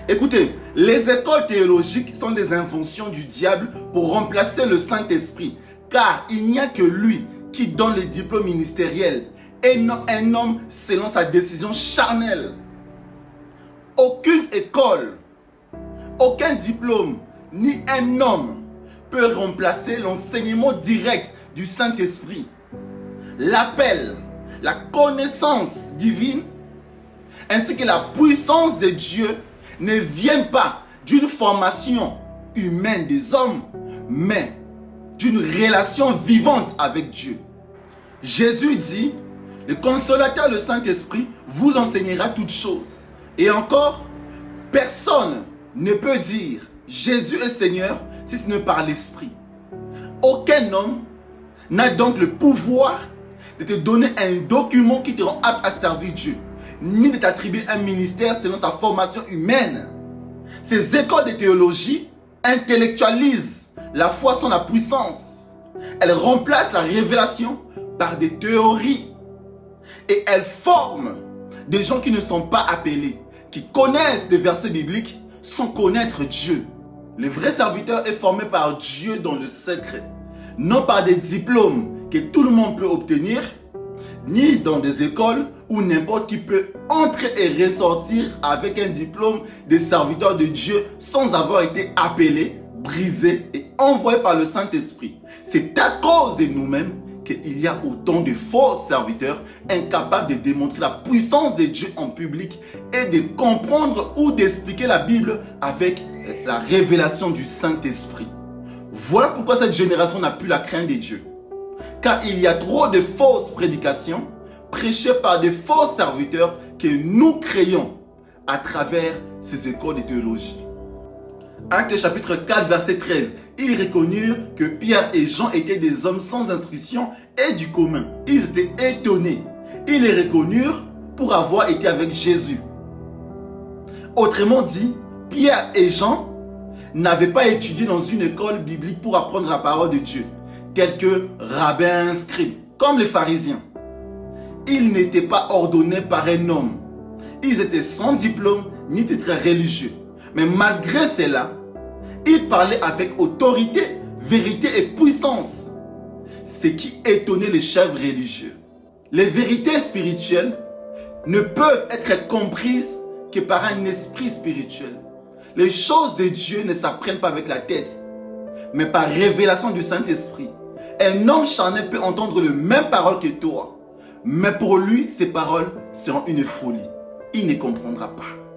Écoutez, les écoles théologiques sont des inventions du diable pour remplacer le Saint-Esprit, car il n'y a que lui qui donne les diplômes ministériels et non un homme selon sa décision charnelle. Aucune école, aucun diplôme, ni un homme peut remplacer l'enseignement direct du Saint-Esprit. L'appel, la connaissance divine, ainsi que la puissance de Dieu ne viennent pas d'une formation humaine des hommes, mais d'une relation vivante avec Dieu. Jésus dit, le consolateur, le Saint-Esprit, vous enseignera toutes choses. Et encore, personne ne peut dire Jésus est Seigneur si ce n'est par l'Esprit. Aucun homme n'a donc le pouvoir de te donner un document qui te rend apte à servir Dieu, ni de t'attribuer un ministère selon sa formation humaine. Ces écoles de théologie intellectualisent la foi sans la puissance. Elles remplacent la révélation par des théories. Et elles forment des gens qui ne sont pas appelés, qui connaissent des versets bibliques sans connaître Dieu. Le vrai serviteur est formé par Dieu dans le secret, non par des diplômes que tout le monde peut obtenir, ni dans des écoles où n'importe qui peut entrer et ressortir avec un diplôme de serviteur de Dieu sans avoir été appelé, brisé et envoyé par le Saint-Esprit. C'est à cause de nous-mêmes qu'il y a autant de faux serviteurs incapables de démontrer la puissance de Dieu en public et de comprendre ou d'expliquer la Bible avec la révélation du Saint-Esprit. Voilà pourquoi cette génération n'a plus la crainte de Dieu. Car il y a trop de fausses prédications prêchées par des faux serviteurs que nous créons à travers ces écoles de théologie. Actes chapitre 4 verset 13. Ils reconnurent que Pierre et Jean étaient des hommes sans instruction et du commun. Ils étaient étonnés. Ils les reconnurent pour avoir été avec Jésus. Autrement dit, Pierre et Jean n'avaient pas étudié dans une école biblique pour apprendre la parole de Dieu, tels que rabbins, scribes, comme les pharisiens. Ils n'étaient pas ordonnés par un homme. Ils étaient sans diplôme ni titre religieux. Mais malgré cela, ils parlaient avec autorité, vérité et puissance, ce qui étonnait les chefs religieux. Les vérités spirituelles ne peuvent être comprises que par un esprit spirituel. Les choses de Dieu ne s'apprennent pas avec la tête, mais par révélation du Saint-Esprit. Un homme charnel peut entendre les mêmes paroles que toi, mais pour lui, ces paroles seront une folie. Il ne comprendra pas.